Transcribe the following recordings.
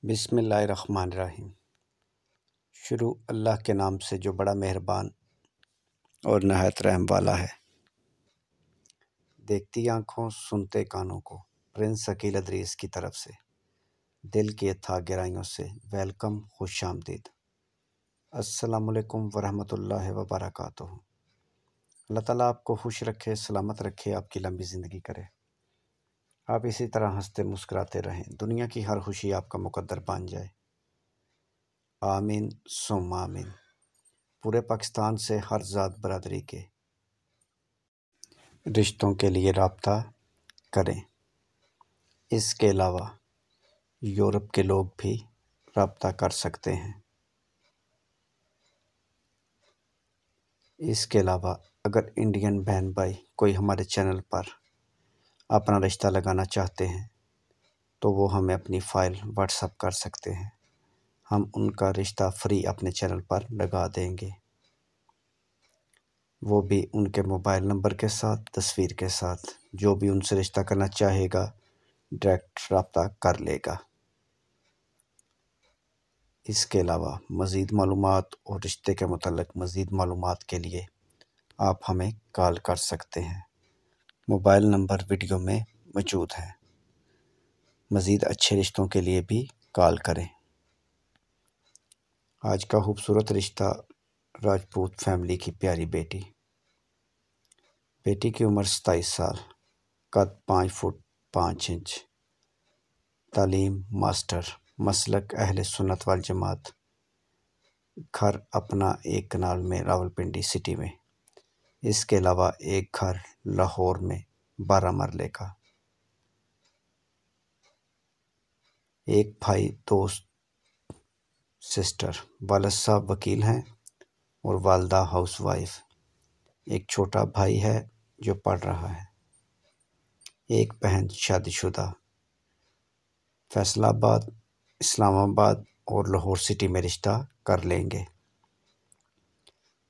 بسم اللہ الرحمن الرحیم۔ شروع اللہ کے نام سے جو بڑا مہربان اور نہایت رحم والا ہے۔ دیکھتی آنکھوں سنتے کانوں کو پرنس عقیل ادریس کی طرف سے دل کی اتھاہ گہرائیوں سے ویلکم، خوش آمدید۔ السلام علیکم ورحمۃ اللہ وبرکاتہ۔ اللہ تعالیٰ آپ کو خوش رکھے، سلامت رکھے، آپ کی لمبی زندگی کرے، آپ اسی طرح ہنستے مسکراتے رہیں، دنیا کی ہر خوشی آپ کا مقدر بن جائے، آمین ثم آمین۔ پورے پاکستان سے ہر ذات برادری کے رشتوں کے لیے رابطہ کریں۔ اس کے علاوہ یورپ کے لوگ بھی رابطہ کر سکتے ہیں۔ اس کے علاوہ اگر انڈین بہن بھائی کوئی ہمارے چینل پر اپنا رشتہ لگانا چاہتے ہیں تو وہ ہمیں اپنی فائل واٹس اپ کر سکتے ہیں، ہم ان کا رشتہ فری اپنے چینل پر لگا دیں گے، وہ بھی ان کے موبائل نمبر کے ساتھ، تصویر کے ساتھ۔ جو بھی ان سے رشتہ کرنا چاہے گا ڈائریکٹ رابطہ کر لے گا۔ اس کے علاوہ مزید معلومات اور رشتے کے متعلق مزید معلومات کے لیے آپ ہمیں کال کر سکتے ہیں، موبائل نمبر ویڈیو میں موجود ہے۔ مزید اچھے رشتوں کے لیے بھی کال کریں۔ آج کا خوبصورت رشتہ راجپوت فیملی کی پیاری بیٹی کی عمر 27 سال، قد 5 فٹ 5 انچ، تعلیم ماسٹر، مسلک اہل سنت والجماعت، گھر اپنا 1 کنال میں راولپنڈی سٹی میں، اس کے علاوہ ایک گھر لاہور میں 12 مرلے کا، ایک بھائی، 2 سسٹر، والد صاحب وکیل ہیں اور والدہ ہاؤس وائف، ایک چھوٹا بھائی ہے جو پڑھ رہا ہے، ایک بہن شادی شدہ، فیصل آباد، اسلام آباد اور لاہور سٹی میں رشتہ کر لیں گے۔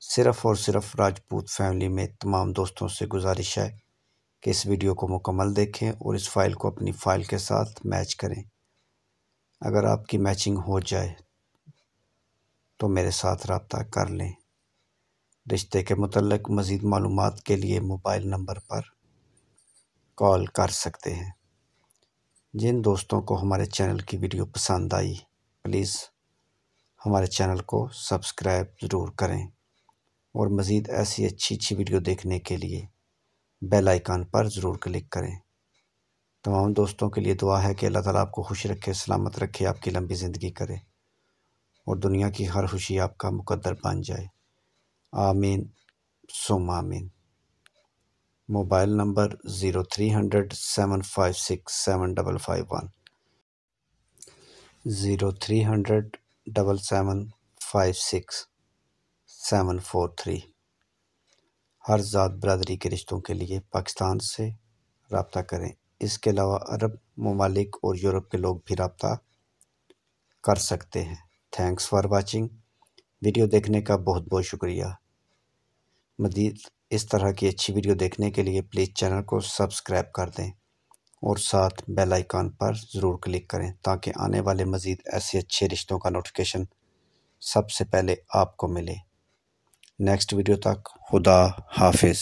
صرف اور صرف راجپوت فیملی میں تمام دوستوں سے گزارش ہے کہ اس ویڈیو کو مکمل دیکھیں اور اس فائل کو اپنی فائل کے ساتھ میچ کریں۔ اگر آپ کی میچنگ ہو جائے تو میرے ساتھ رابطہ کر لیں۔ رشتے کے متعلق مزید معلومات کے لیے موبائل نمبر پر کال کر سکتے ہیں۔ جن دوستوں کو ہمارے چینل کی ویڈیو پسند آئی پلیز ہمارے چینل کو سبسکرائب ضرور کریں اور مزید ایسی اچھی ویڈیو دیکھنے کے لیے بیل آئیکن پر ضرور کلک کریں۔ تمام دوستوں کے لیے دعا ہے کہ اللہ تعالیٰ آپ کو خوش رکھے، سلامت رکھے، آپ کی لمبی زندگی کرے اور دنیا کی ہر خوشی آپ کا مقدر بن جائے، آمین ثم آمین۔ Mobile number 0300 756 7551 0300 756 743۔ ہر ذات برادری کے رشتوں کے لیے پاکستان سے رابطہ کریں۔ اس کے علاوہ عرب ممالک اور یورپ کے لوگ بھی رابطہ کر سکتے ہیں۔ Thanks for watching. ویڈیو دیکھنے کا بہت بہت شکریہ۔ مزید اس طرح کی اچھی ویڈیو دیکھنے کے لیے پلیز چینل کو سبسکرائب کر دیں اور ساتھ بیل آئیکن پر ضرور کلک کریں تاکہ آنے والے مزید ایسے اچھے رشتوں کا نوٹیفیکیشن سب سے پہلے آپ کو ملے۔ نیکسٹ ویڈیو تک خدا حافظ۔